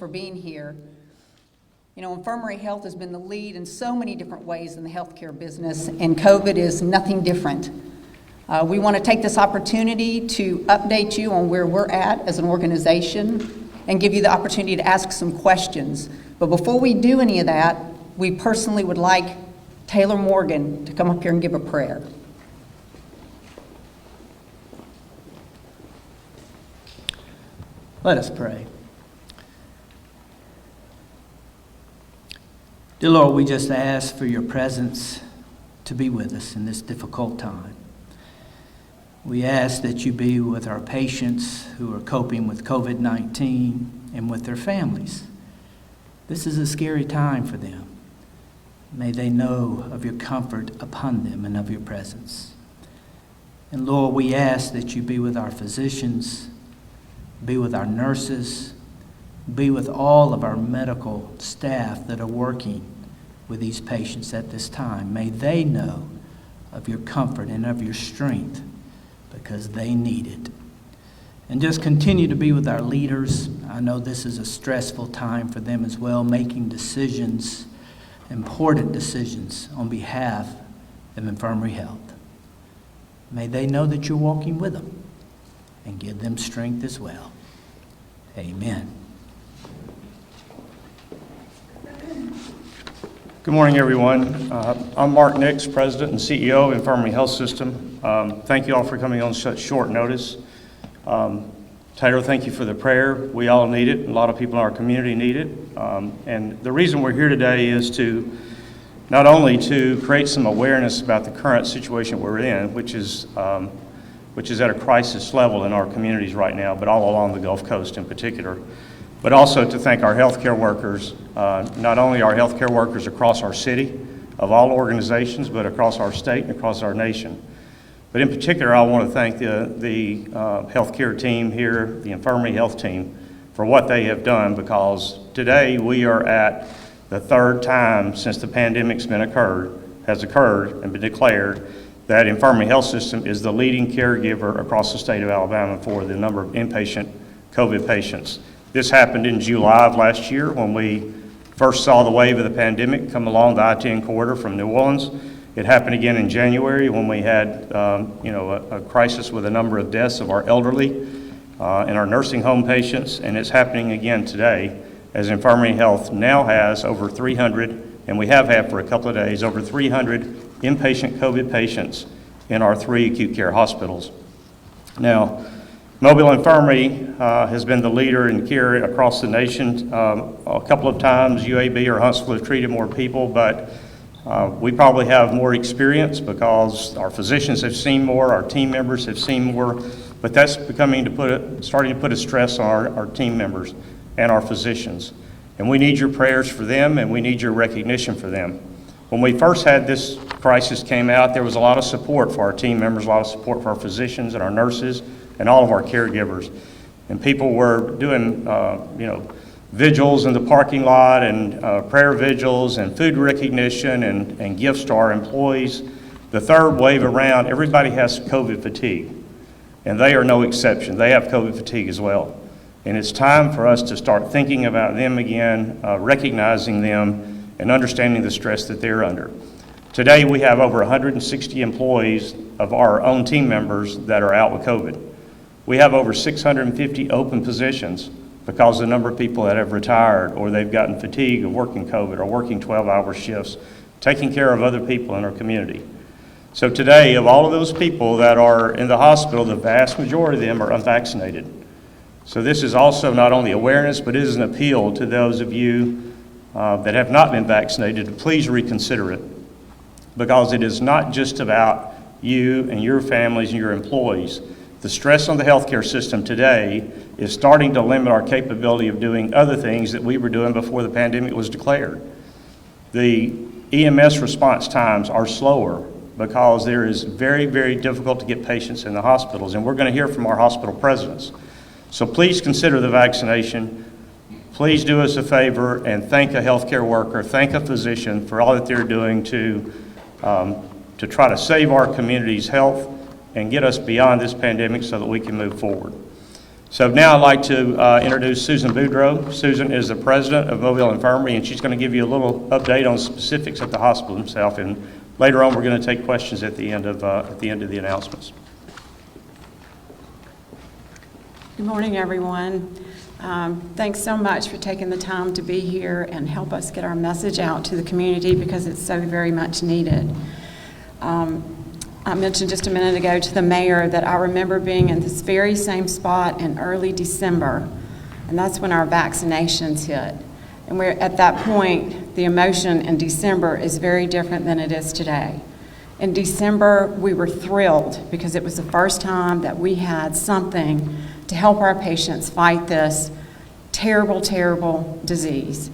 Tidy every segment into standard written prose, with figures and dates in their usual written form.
for being here. You know, Infirmary Health has been the lead in so many different ways in the healthcare business, and COVID is nothing different. We want to take this opportunity to update you on where we're at as an organization and give you the opportunity to ask some questions. But before we do any of that, we personally would like Taylor Morgan to come up here and give a prayer. Let us pray. Dear Lord, we just ask for your presence to be with us in this difficult time. We ask that you be with our patients who are coping with COVID-19 and with their families. This is a scary time for them. May they know of your comfort upon them and of your presence. And Lord, we ask that you be with our physicians, be with our nurses, be with all of our medical staff that are working with these patients at this time. May they know of your comfort and of your strength because they need it. And just continue to be with our leaders. I know this is a stressful time for them as well, making decisions, important decisions on behalf of Infirmary Health. May they know that you're walking with them and give them strength as well. Amen. Good morning, everyone. I'm Mark Nix, President and CEO of Infirmary Health System. Thank you all for coming on such short notice. Taylor, thank you for the prayer. We all need it. A lot of people in our community need it. And the reason we're here today is to not only to create some awareness about the current situation we're in, which is at a crisis level in our communities right now, but all along the Gulf Coast in particular, but also to thank our healthcare workers, not only our healthcare workers across our city, of all organizations, but across our state and across our nation. But in particular, I want to thank the healthcare team here, the Infirmary Health team, for what they have done, because today we are at the third time since the pandemic's has occurred and been declared that Infirmary Health System is the leading caregiver across the state of Alabama for the number of inpatient COVID patients. This happened in July of last year when we first saw the wave of the pandemic come along the I-10 corridor from New Orleans. It happened again in January when we had a crisis with a number of deaths of our elderly and our nursing home patients, and it's happening again today as Infirmary Health now has over 300, and we have had for a couple of days, over 300 inpatient COVID patients in our 3 acute care hospitals. Now, Mobile Infirmary has been the leader in care across the nation. A couple of times UAB or Huntsville have treated more people, but we probably have more experience because our physicians have seen more, our team members have seen more, but that's starting to put a stress on our team members and our physicians. And we need your prayers for them, and we need your recognition for them. When we first had this crisis came out, there was a lot of support for our team members, a lot of support for our physicians and our nurses and all of our caregivers. And people were doing, vigils in the parking lot and prayer vigils and food recognition and gifts to our employees. The third wave around, everybody has COVID fatigue, and they are no exception. They have COVID fatigue as well. And it's time for us to start thinking about them again, recognizing them, and understanding the stress that they're under. Today, we have over 160 employees of our own team members that are out with COVID. We have over 650 open positions because of the number of people that have retired or they've gotten fatigue of working COVID or working 12-hour shifts, taking care of other people in our community. So today, of all of those people that are in the hospital, the vast majority of them are unvaccinated. So this is also not only awareness, but it is an appeal to those of you that have not been vaccinated to please reconsider it, because it is not just about you and your families and your employees. The stress on the healthcare system today is starting to limit our capability of doing other things that we were doing before the pandemic was declared. The EMS response times are slower because there is very, very difficult to get patients in the hospitals, and we're going to hear from our hospital presidents. So please consider the vaccination. Please do us a favor and thank a healthcare worker, thank a physician for all that they're doing to try to save our community's health and get us beyond this pandemic so that we can move forward. So now I'd like to introduce Susan Boudreau. Susan is the president of Mobile Infirmary, and she's going to give you a little update on specifics of the hospital itself. And later on, we're going to take questions at the end of the announcements. Good morning, everyone. Thanks so much for taking the time to be here and help us get our message out to the community because it's so very much needed. I mentioned just a minute ago to the mayor that I remember being in this very same spot in early December, and that's when our vaccinations hit. And we're at that point, the emotion in December is very different than it is today. In December, we were thrilled because it was the first time that we had something to help our patients fight this terrible, terrible disease.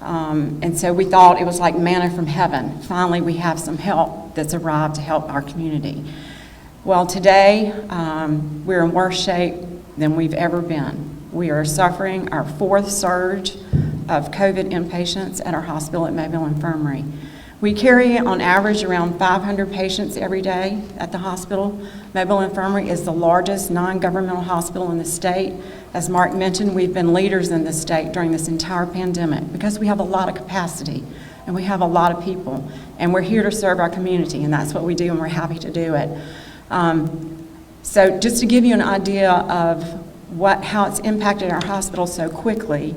And so we thought it was like manna from heaven. Finally, we have some help that's arrived to help our community. Well, today, we're in worse shape than we've ever been. We are suffering our fourth surge of COVID inpatients at our hospital at Mobile Infirmary. We carry on average around 500 patients every day at the hospital. Mobile Infirmary is the largest non-governmental hospital in the state. As Mark mentioned, we've been leaders in the state during this entire pandemic because we have a lot of capacity and we have a lot of people and we're here to serve our community, and that's what we do and we're happy to do it. So just to give you an idea of how it's impacted our hospital so quickly,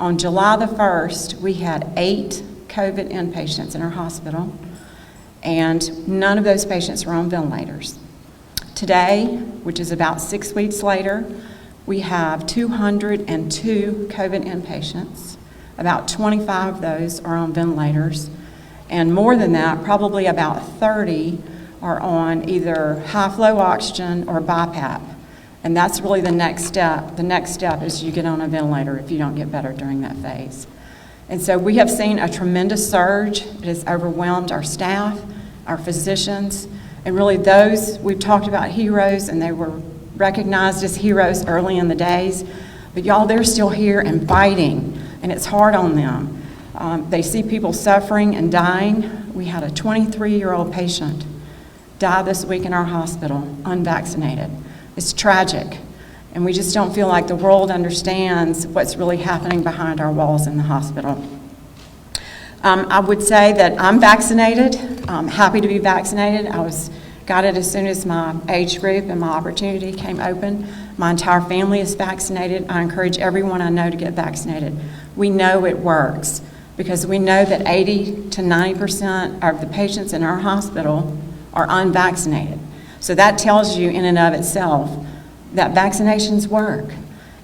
on July the 1st, we had 8 COVID inpatients in our hospital, and none of those patients were on ventilators. Today, which is about 6 weeks later, we have 202 COVID inpatients. About 25 of those are on ventilators, and more than that, probably about 30 are on either high-flow oxygen or BiPAP, and that's really the next step. The next step is you get on a ventilator if you don't get better during that phase. And so we have seen a tremendous surge. It has overwhelmed our staff, our physicians, and really those, we've talked about heroes, and they were recognized as heroes early in the days, but y'all, they're still here and fighting, and it's hard on them. They see people suffering and dying. We had a 23-year-old patient die this week in our hospital, unvaccinated. It's tragic. And we just don't feel like the world understands what's really happening behind our walls in the hospital. I would say that I'm vaccinated. I'm happy to be vaccinated. Got it as soon as my age group and my opportunity came open. My entire family is vaccinated. I encourage everyone I know to get vaccinated. We know it works because we know that 80 to 90% of the patients in our hospital are unvaccinated. So that tells you in and of itself that vaccinations work.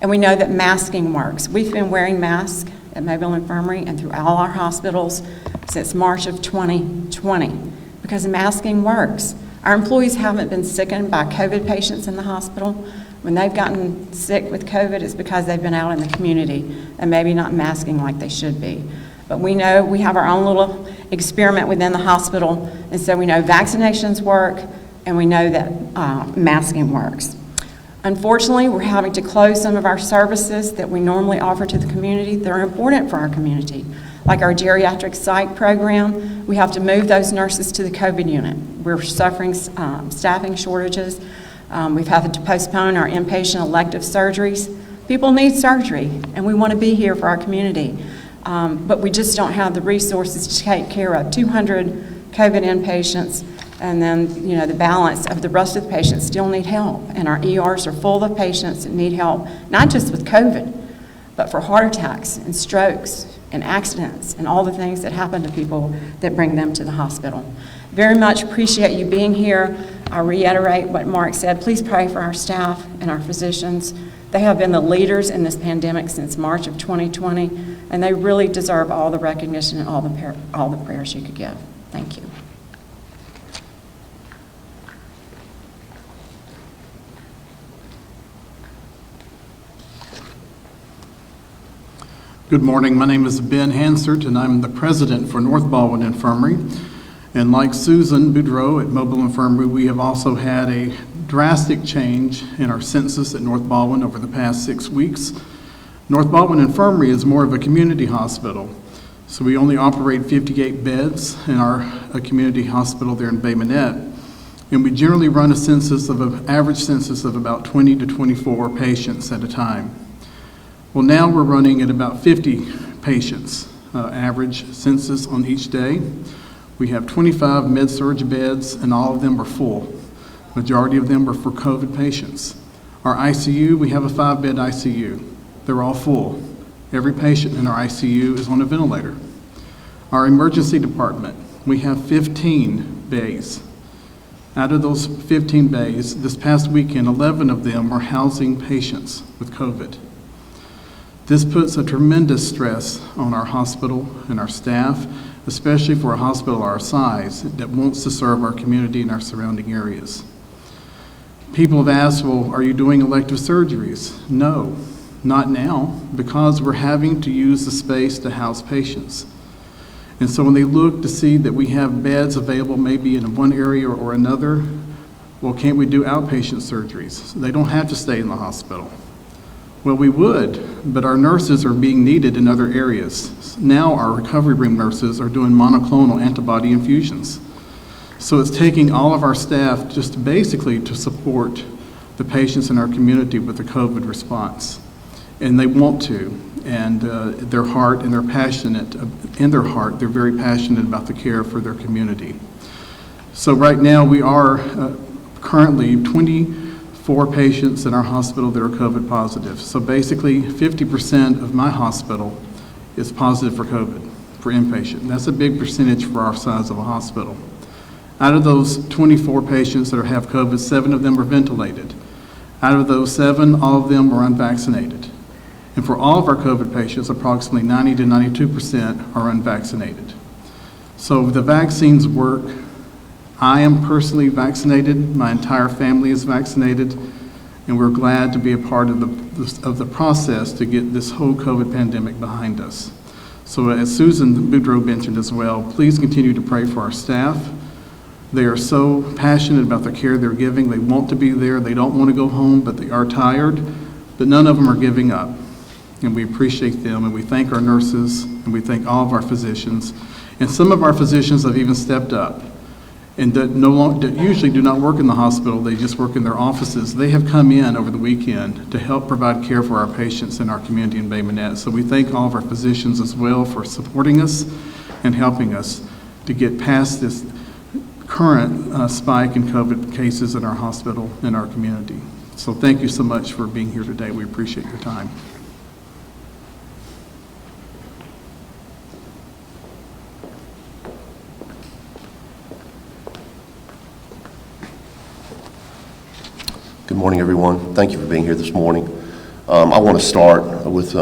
And we know that masking works. We've been wearing masks at Mobile Infirmary and through all our hospitals since March of 2020 because masking works. Our employees haven't been sickened by COVID patients in the hospital. When they've gotten sick with COVID, it's because they've been out in the community and maybe not masking like they should be. But we know we have our own little experiment within the hospital, and so we know vaccinations work and we know that masking works. Unfortunately, we're having to close some of our services that we normally offer to the community that are important for our community, like our geriatric psych program. We have to move those nurses to the COVID unit. We're suffering staffing shortages. We've had to postpone our inpatient elective surgeries. People need surgery, and we want to be here for our community. But we just don't have the resources to take care of 200 COVID inpatients, and then, the balance of the rest of the patients still need help. And our ERs are full of patients that need help, not just with COVID, but for heart attacks and strokes and accidents and all the things that happen to people that bring them to the hospital. Very much appreciate you being here. I reiterate what Mark said. Please pray for our staff and our physicians. They have been the leaders in this pandemic since March of 2020, and they really deserve all the recognition and all the prayers you could give. Thank you. Good morning. My name is Ben Hansert, and I'm the president for North Baldwin Infirmary. And like Susan Boudreau at Mobile Infirmary, we have also had a drastic change in our census at North Baldwin over the past 6 weeks. North Baldwin Infirmary is more of a community hospital. So we only operate 58 beds in our community hospital there in Bay Minette. And we generally run an average census of about 20 to 24 patients at a time. Well, now we're running at about 50 patients, average census on each day. We have 25 med-surg beds, and all of them are full. Majority of them are for COVID patients. Our ICU, we have a 5-bed ICU. They're all full. Every patient in our ICU is on a ventilator. Our emergency department, we have 15 bays. Out of those 15 bays, this past weekend, 11 of them are housing patients with COVID. This puts a tremendous stress on our hospital and our staff, especially for a hospital our size that wants to serve our community and our surrounding areas. People have asked, well, are you doing elective surgeries? No, not now, because we're having to use the space to house patients. And so when they look to see that we have beds available maybe in one area or another, well, can't we do outpatient surgeries? They don't have to stay in the hospital. Well, we would, but our nurses are being needed in other areas. Now our recovery room nurses are doing monoclonal antibody infusions. So it's taking all of our staff just basically to support the patients in our community with the COVID response. And they want to. And their heart, and they're passionate, in their heart, they're very passionate about the care for their community. So right now we are currently 24 patients in our hospital that are COVID positive. So basically 50% of my hospital is positive for COVID, for inpatient. And that's a big percentage for our size of a hospital. Out of those 24 patients that have COVID, 7 of them are ventilated. Out of those 7, all of them were unvaccinated. And for all of our COVID patients, approximately 90 to 92% are unvaccinated. So the vaccines work. I am personally vaccinated. My entire family is vaccinated. And we're glad to be a part of the process to get this whole COVID pandemic behind us. So as Susan Boudreau mentioned as well, please continue to pray for our staff. They are so passionate about the care they're giving. They want to be there. They don't want to go home, but they are tired. But none of them are giving up. And we appreciate them, and we thank our nurses, and we thank all of our physicians. And some of our physicians have even stepped up, and that usually do not work in the hospital, they just work in their offices. They have come in over the weekend to help provide care for our patients in our community in Bay Minette. So we thank all of our physicians as well for supporting us and helping us to get past this current spike in COVID cases in our hospital and our community. So thank you so much for being here today. We appreciate your time. Good morning, everyone. Thank you for being here this morning. I want to start with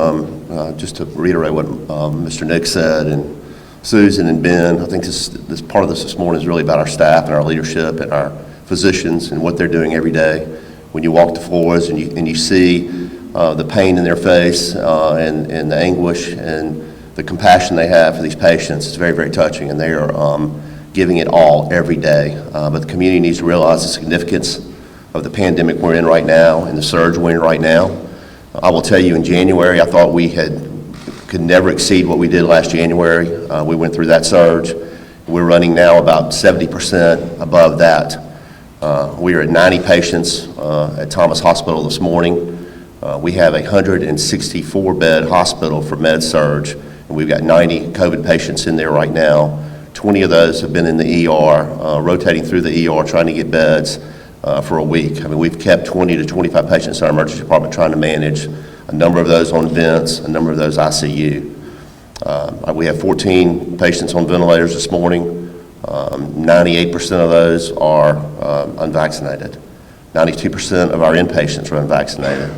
just to reiterate what Mr. Nick said, and Susan and Ben. I think this part of this morning is really about our staff and our leadership and our physicians and what they're doing every day. When you walk the floors and you see the pain in their face and the anguish and the compassion they have for these patients, it's very, very touching, and they are giving it all every day. But the community needs to realize the significance of the pandemic we're in right now and the surge we're in right now. I will tell you, in January, I thought we could never exceed what we did last January. We went through that surge. We're running now about 70% above that. We are at 90 patients at Thomas Hospital this morning. We have a 164-bed hospital for med-surg, and we've got 90 COVID patients in there right now. 20 of those have been in the ER, rotating through the ER, trying to get beds for a week. I mean, we've kept 20 to 25 patients in our emergency department trying to manage, a number of those on vents, a number of those ICU. We have 14 patients on ventilators this morning. 98% of those are unvaccinated. 92% of our inpatients are unvaccinated.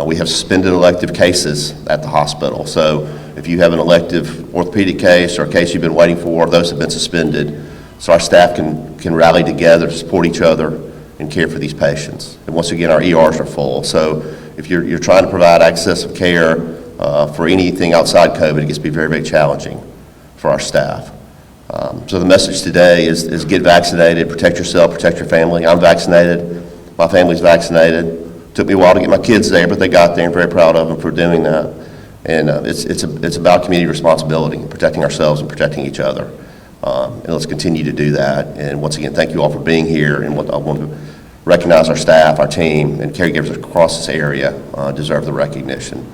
We have suspended elective cases at the hospital. So if you have an elective orthopedic case or a case you've been waiting for, those have been suspended. So our staff can rally together to support each other and care for these patients. And once again, our ERs are full. So if you're trying to provide access of care for anything outside COVID, it gets to be very, very challenging for our staff. So the message today is get vaccinated, protect yourself, protect your family. I'm vaccinated, my family's vaccinated. Took me a while to get my kids there, but they got there. I'm very proud of them for doing that. And it's about community responsibility, protecting ourselves and protecting each other. And let's continue to do that. And once again, thank you all for being here. And I want to recognize our staff, our team, and caregivers across this area deserve the recognition.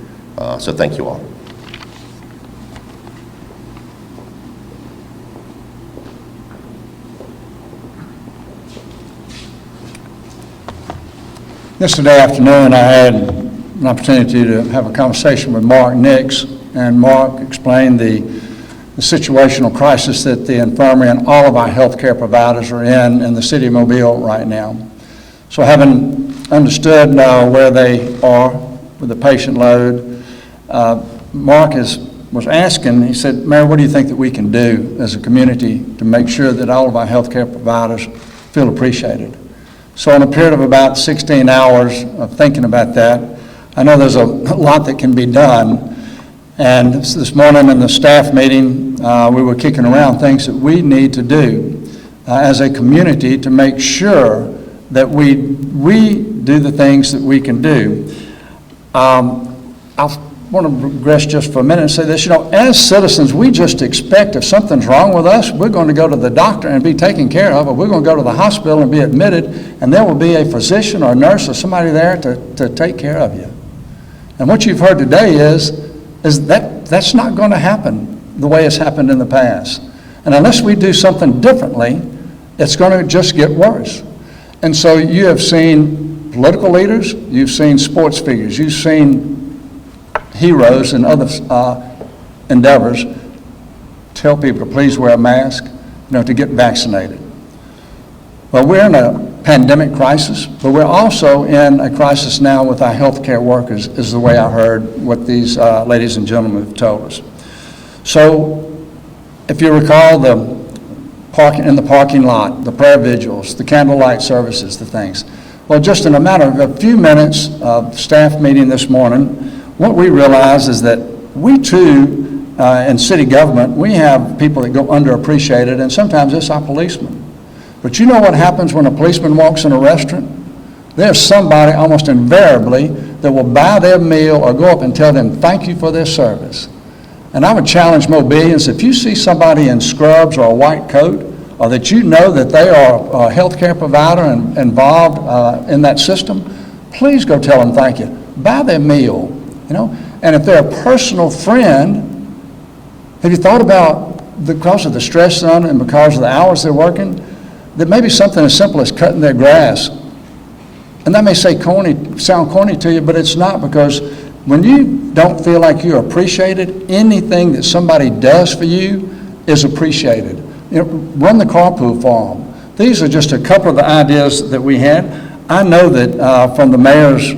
So thank you all. Yesterday afternoon, I had an opportunity to have a conversation with Mark Nix, and Mark explained the situational crisis that the infirmary and all of our healthcare providers are in the city of Mobile right now. So having understood where they are with the patient load, Mark was asking, he said, Mayor, what do you think that we can do as a community to make sure that all of our healthcare providers feel appreciated? So in a period of about 16 hours of thinking about that, I know there's a lot that can be done. And this morning in the staff meeting, we were kicking around things that we need to do as a community to make sure that we do the things that we can do. I want to regress just for a minute and say this, as citizens, we just expect if something's wrong with us, we're going to go to the doctor and be taken care of, or we're going to go to the hospital and be admitted, and there will be a physician or a nurse or somebody there to take care of you. And what you've heard today is that's not going to happen the way it's happened in the past. And unless we do something differently, it's going to just get worse. And so you have seen political leaders, you've seen sports figures, you've seen heroes and other endeavors tell people to please wear a mask, to get vaccinated. Well, we're in a pandemic crisis, but we're also in a crisis now with our healthcare workers, is the way I heard what these ladies and gentlemen have told us. So if you recall in the parking lot, the prayer vigils, the candlelight services, the things. Well, just in a matter of a few minutes of staff meeting this morning, what we realize is that we too, in city government, we have people that go underappreciated, and sometimes it's our policemen. But you know what happens when a policeman walks in a restaurant? There's somebody almost invariably that will buy their meal or go up and tell them thank you for their service. And I would challenge Mobilians, if you see somebody in scrubs or a white coat, or that you know that they are a healthcare provider and involved in that system, please go tell them thank you. Buy their meal, And if they're a personal friend, have you thought about because of the stress on and because of the hours they're working, that maybe something as simple as cutting their grass, and that may sound corny to you, but it's not, because when you don't feel like you're appreciated, anything that somebody does for you is appreciated. Run the carpool for them. These are just a couple of the ideas that we had. I know that from the mayor's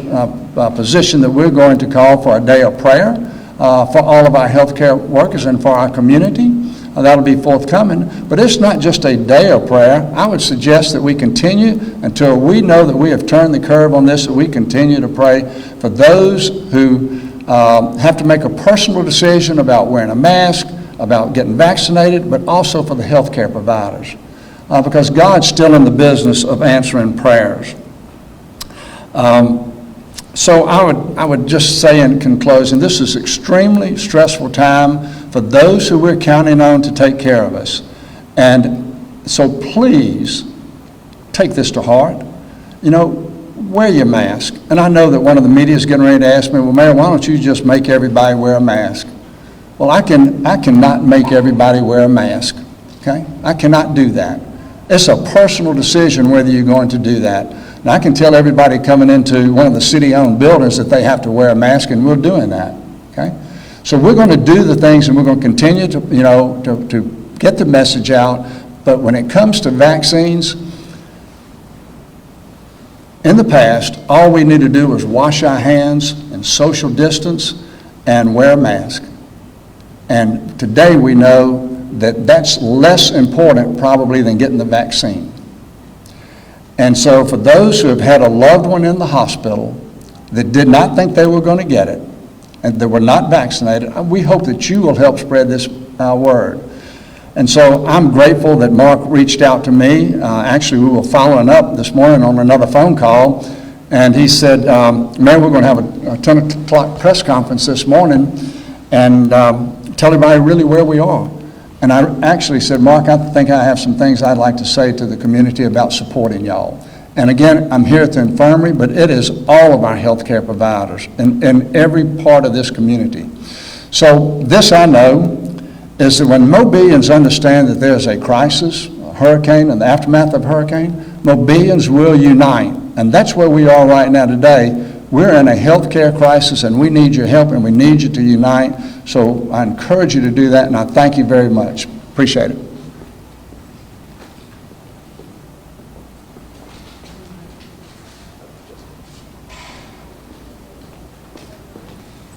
position that we're going to call for a day of prayer for all of our healthcare workers and for our community. That'll be forthcoming. But it's not just a day of prayer. I would suggest that we continue until we know that we have turned the curve on this, that we continue to pray for those who have to make a personal decision about wearing a mask, about getting vaccinated, but also for the healthcare providers. Because God's still in the business of answering prayers. So I would just say in conclusion, this is extremely stressful time for those who we're counting on to take care of us. And so please take this to heart. Wear your mask. And I know that one of the media is getting ready to ask me, well, Mayor, why don't you just make everybody wear a mask? Well, I cannot make everybody wear a mask, okay? I cannot do that. It's a personal decision whether you're going to do that. And I can tell everybody coming into one of the city-owned buildings that they have to wear a mask, and we're doing that, okay? So we're going to do the things, and we're going to continue to, to get the message out. But when it comes to vaccines, in the past, all we need to do was wash our hands and social distance and wear a mask. And today we know that that's less important probably than getting the vaccine. And so for those who have had a loved one in the hospital that did not think they were going to get it and that were not vaccinated, we hope that you will help spread this word. And so I'm grateful that Mark reached out to me. Actually, we were following up this morning on another phone call, and he said, Mayor, we're going to have a 10 o'clock press conference this morning and tell everybody really where we are. And I actually said, Mark, I think I have some things I'd like to say to the community about supporting y'all. And again, I'm here at the infirmary, but it is all of our healthcare providers in every part of this community. So this I know is that when Mobilians understand that there's a crisis, a hurricane, and the aftermath of a hurricane, Mobilians will unite. And that's where we are right now today. We're in a healthcare crisis, and we need your help, and we need you to unite. So I encourage you to do that, and I thank you very much. Appreciate it.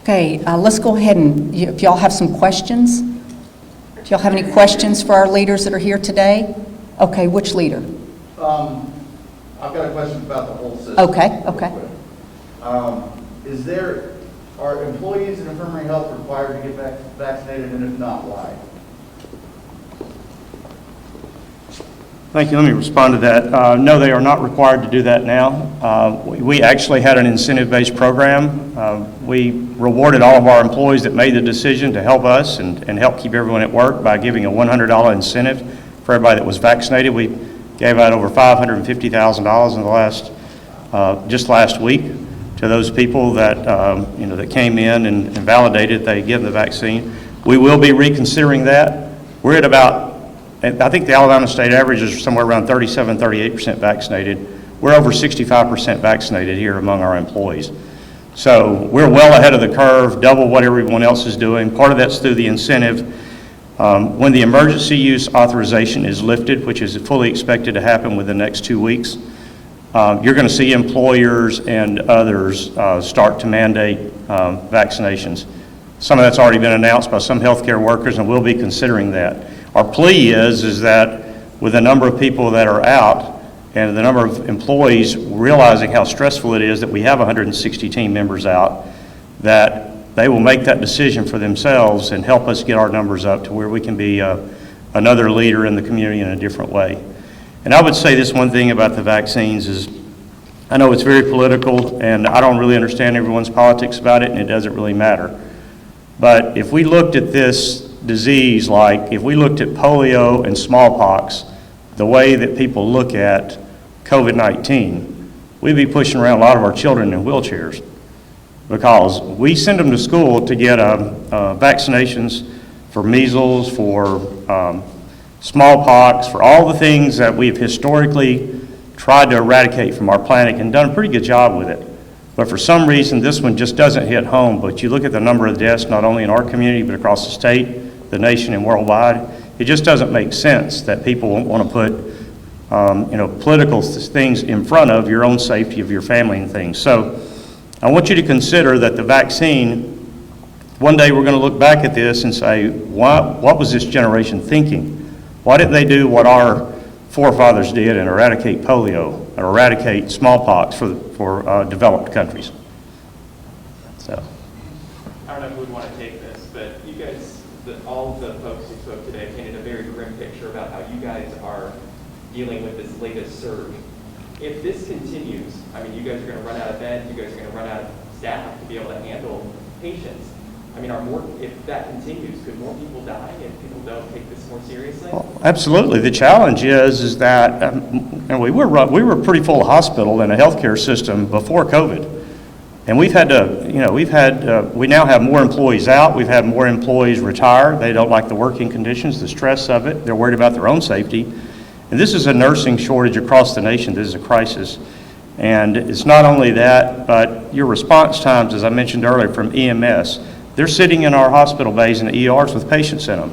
Okay, let's go ahead and, if y'all have some questions. Do y'all have any questions for our leaders that are here today? Okay, which leader? I've got a question about the whole system. Okay, okay. Are employees in Infirmary Health required to get vaccinated, and if not, why? Thank you. Let me respond to that. No, they are not required to do that now. We actually had an incentive-based program. We rewarded all of our employees that made the decision to help us and help keep everyone at work by giving a $100 incentive for everybody that was vaccinated. We gave out over $550,000 in the just last week to those people that that came in and validated they give the vaccine. We will be reconsidering that. We're at about, I think the Alabama state average is somewhere around 37-38% vaccinated. We're over 65% vaccinated here among our employees. So we're well ahead of the curve, double what everyone else is doing. Part of that's through the incentive. When the emergency use authorization is lifted, which is fully expected to happen within the next 2 weeks, you're going to see employers and others start to mandate vaccinations. Some of that's already been announced by some healthcare workers, and we'll be considering that. Our plea is that with the number of people that are out and the number of employees realizing how stressful it is that we have 160 team members out, that they will make that decision for themselves and help us get our numbers up to where we can be another leader in the community in a different way. And I would say this one thing about the vaccines is, I know it's very political and I don't really understand everyone's politics about it, and it doesn't really matter. But if we looked at this disease like if we looked at polio and smallpox, the way that people look at COVID-19, we'd be pushing around a lot of our children in wheelchairs, because we send them to school to get vaccinations for measles, for smallpox, for all the things that we've historically tried to eradicate from our planet and done a pretty good job with it. But for some reason, this one just doesn't hit home. But you look at the number of deaths, not only in our community, but across the state, the nation, and worldwide, it just doesn't make sense that people won't want to put political things in front of your own safety of your family and things. So I want you to consider that the vaccine, one day we're going to look back at this and say, what was this generation thinking? Why didn't they do what our forefathers did and eradicate polio or eradicate smallpox for developed countries? So, I don't know who would want to take this, but you guys, all of the folks who spoke today painted a very grim picture about how you guys are dealing with this latest surge. If this continues, I mean, you guys are going to run out of beds, you guys are going to run out of staff to be able to handle patients. I mean, if that continues, could more people die if people don't take this more seriously? well, absolutely. The challenge is that we were a pretty full hospital and a healthcare system before COVID, and we've had to, we now have more employees out. We've had more employees retire. They don't like the working conditions, the stress of it. They're worried about their own safety. And this is a nursing shortage across the nation. This is a crisis. And it's not only that, but your response times, as I mentioned earlier, from EMS, they're sitting in our hospital bays and ERs with patients in them.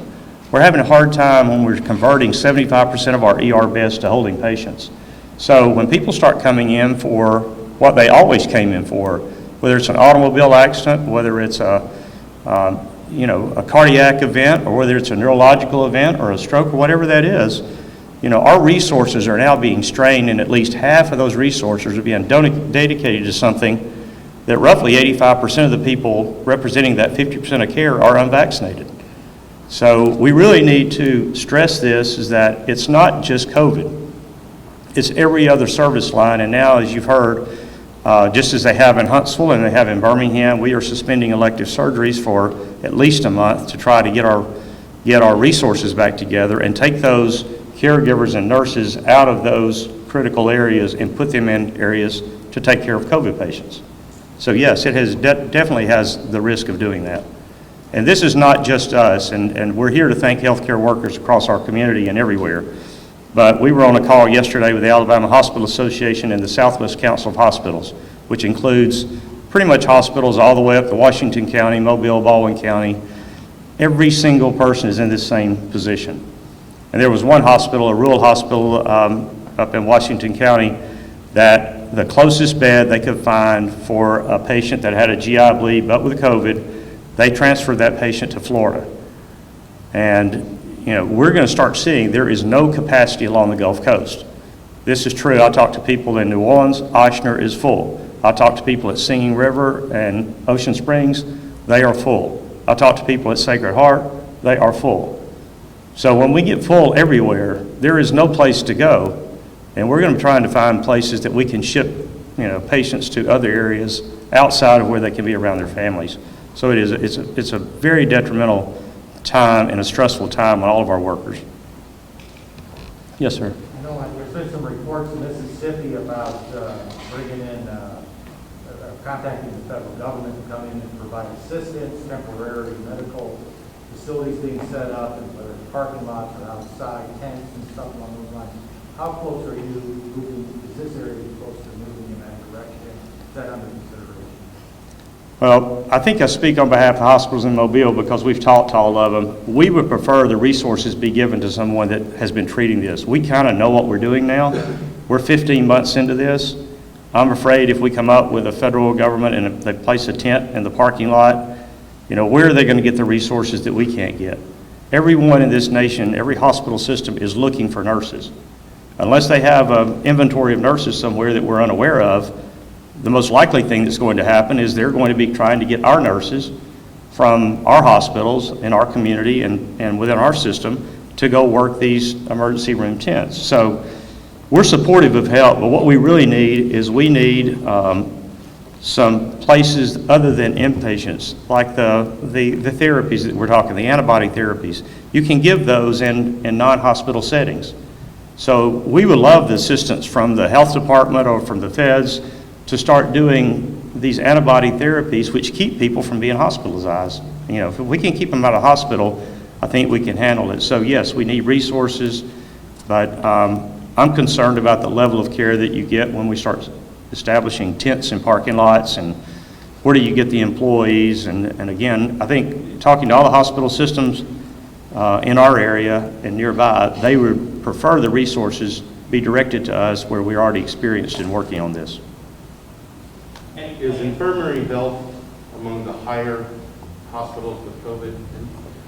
We're having a hard time when we're converting 75% of our ER beds to holding patients. So when people start coming in for what they always came in for, whether it's an automobile accident, whether it's a cardiac event, or whether it's a neurological event or a stroke or whatever that is, our resources are now being strained, and at least half of those resources are being dedicated to something that roughly 85% of the people representing that 50% of care are unvaccinated. So we really need to stress this, is that it's not just COVID. It's every other service line, and now, as you've heard, just as they have in Huntsville and they have in Birmingham, we are suspending elective surgeries for at least a month to try to get our get our resources back together and take those caregivers and nurses out of those critical areas and put them in areas to take care of COVID patients. So yes, it has definitely has the risk of doing that. And this is not just us, and we're here to thank healthcare workers across our community and everywhere. But we were on a call yesterday with the Alabama Hospital Association and the Southwest Council of Hospitals, which includes pretty much hospitals all the way up to Washington County, Mobile, Baldwin County. Every single person is in this same position. And there was one hospital, a rural hospital up in Washington County, that the closest bed they could find for a patient that had a GI bleed but with COVID, they transferred that patient to Florida. And we're going to start seeing there is no capacity along the Gulf Coast. This is true. I talked to people in New Orleans, Ochsner is full. I talked to people at Singing River and Ocean Springs, they are full. I talked to people at Sacred Heart, they are full. So when we get full everywhere, there is no place to go. And we're going to be trying to find places that we can ship, patients to other areas outside of where they can be around their families. So it's a very detrimental time and a stressful time on all of our workers. Yes, sir. I know there's been some reports in Mississippi about bringing in, contacting the federal government to come in and provide assistance, temporary medical facilities being set up, and whether it's parking lots or outside tents and stuff along those lines. How close are you moving, is this area close to moving in that direction? Is that under consideration? Well, I think I speak on behalf of hospitals in Mobile because we've talked to all of them. We would prefer the resources be given to someone that has been treating this. We kind of know what we're doing now. We're 15 months into this. I'm afraid if we come up with a federal government and they place a tent in the parking lot, where are they going to get the resources that we can't get? Everyone in this nation, every hospital system is looking for nurses. Unless they have an inventory of nurses somewhere that we're unaware of, the most likely thing that's going to happen is they're going to be trying to get our nurses from our hospitals in our community and within our system to go work these emergency room tents. So we're supportive of help, but what we really need is we need some places other than inpatients, like the therapies that we're talking, the antibody therapies. You can give those in non-hospital settings. So we would love the assistance from the health department or from the feds to start doing these antibody therapies, which keep people from being hospitalized. If we can keep them out of hospital, I think we can handle it. So yes, we need resources, but I'm concerned about the level of care that you get when we start establishing tents in parking lots, and where do you get the employees? And again, I think talking to all the hospital systems in our area and nearby, they would prefer the resources be directed to us where we're already experienced in working on this. Is Infirmary Health among the higher hospitals with COVID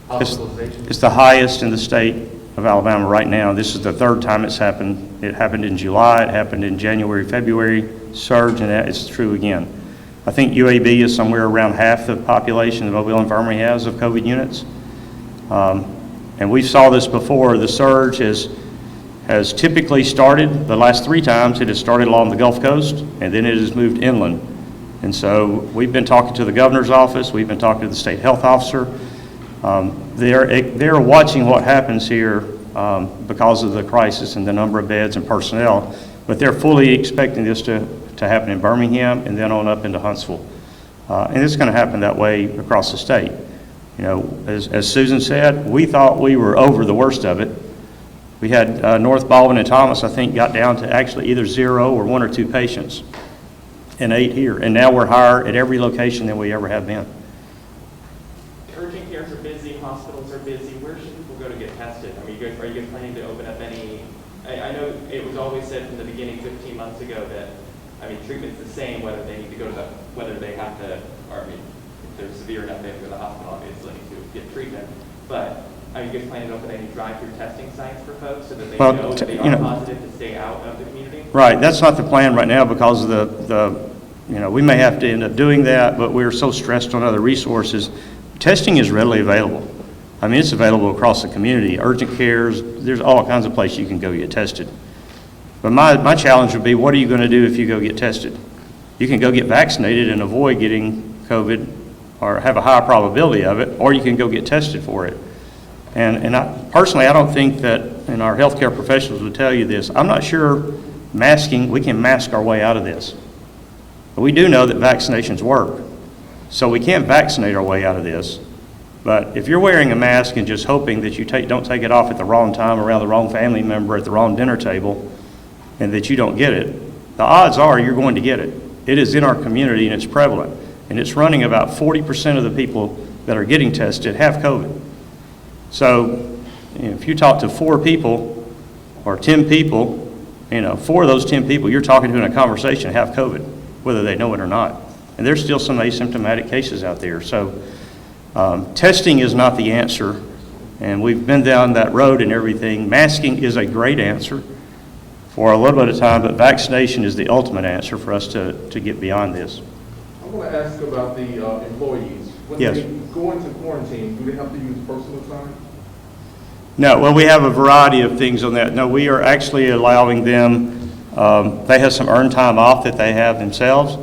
hospitalization? It's the highest in the state of Alabama right now. This is the third time it's happened. It happened in July, it happened in January, February, surge, and it's true again. I think UAB is somewhere around half the population the Mobile Infirmary has of COVID units. And we saw this before. The surge has typically started, the last 3 times, it has started along the Gulf Coast, and then it has moved inland. And so we've been talking to the governor's office, we've been talking to the state health officer. They're watching what happens here because of the crisis and the number of beds and personnel, but they're fully expecting this to happen in Birmingham and then on up into Huntsville. And it's going to happen that way across the state. As Susan said, we thought we were over the worst of it. We had North Baldwin and Thomas, I think, got down to actually either 0 or 1 or 2 patients, and 8 here. And now we're higher at every location than we ever have been. Urgent cares are busy, hospitals are busy. Where should people go to get tested? I mean, are you guys planning to open up any? I know it was always said from the beginning 15 months ago that, treatment's the same whether they need to go to whether they have to, or if they're severe enough, they have to go to the hospital, obviously, to get treatment. But are you guys planning to open any drive-through testing sites for folks so that they know that they are positive to stay out of the community? Right, that's not the plan right now because of we may have to end up doing that, but we're so stressed on other resources. Testing is readily available. It's available across the community. Urgent cares, there's all kinds of places you can go get tested. But my challenge would be, what are you going to do if you go get tested? You can go get vaccinated and avoid getting COVID or have a high probability of it, or you can go get tested for it. And personally, I don't think that, and our healthcare professionals would tell you this, I'm not sure we can mask our way out of this. But we do know that vaccinations work. So we can't vaccinate our way out of this. But if you're wearing a mask and just hoping that you don't take it off at the wrong time around the wrong family member at the wrong dinner table and that you don't get it, the odds are you're going to get it. It is in our community and it's prevalent. And it's running about 40% of the people that are getting tested have COVID. So if you talk to 4 people or 10 people, 4 of those 10 people you're talking to in a conversation have COVID, whether they know it or not. And there's still some asymptomatic cases out there. So testing is not the answer, and we've been down that road and everything. Masking is a great answer for a little bit of time, but vaccination is the ultimate answer for us to get beyond this. I want to ask about the employees. When Yes. they go into quarantine, do they have to use personal time? No, well, we have a variety of things on that. No, we are actually allowing them, they have some earned time off that they have themselves.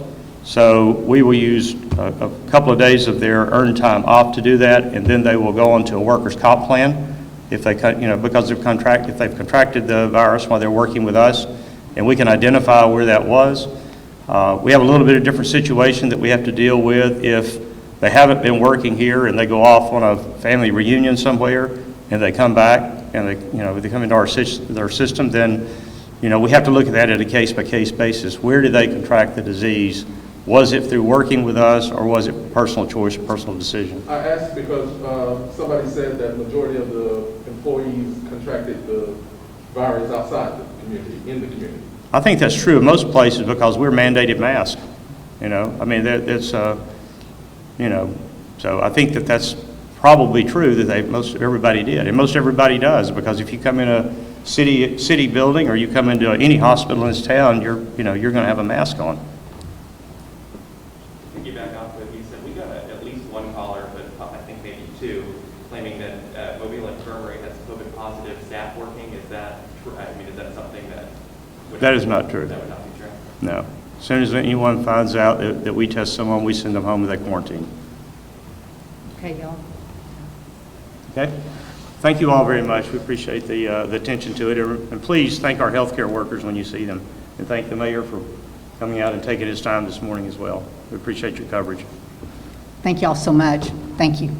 So we will use a couple of days of their earned time off to do that, and then they will go on to a workers' comp plan if they, because if they've contracted the virus while they're working with us, and we can identify where that was. We have a little bit of different situation that we have to deal with if they haven't been working here and they go off on a family reunion somewhere and they come back and they come into their system, then we have to look at that at a case-by-case basis. Where did they contract the disease? Was it through working with us, or was it personal choice, personal decision? I asked because somebody said that majority of the employees contracted the virus outside the community, in the community. I think that's true in most places because we're mandated masks. So I think that's probably true that most everybody did, and most everybody does, because if you come in a city building or you come into any hospital in this town, you're going to have a mask on. Piggyback off what he said, we got at least one caller, but I think maybe 2, claiming that Mobile Infirmary has COVID positive staff working. Is that true? I mean, is that something that That is not true. That would not be true. No. As soon as anyone finds out that we test someone, we send them home with a quarantine. Okay, y'all. Okay? Thank you all very much. We appreciate the attention to it. And please thank our healthcare workers when you see them. And thank the mayor for coming out and taking his time this morning as well. We appreciate your coverage. Thank y'all so much. Thank you.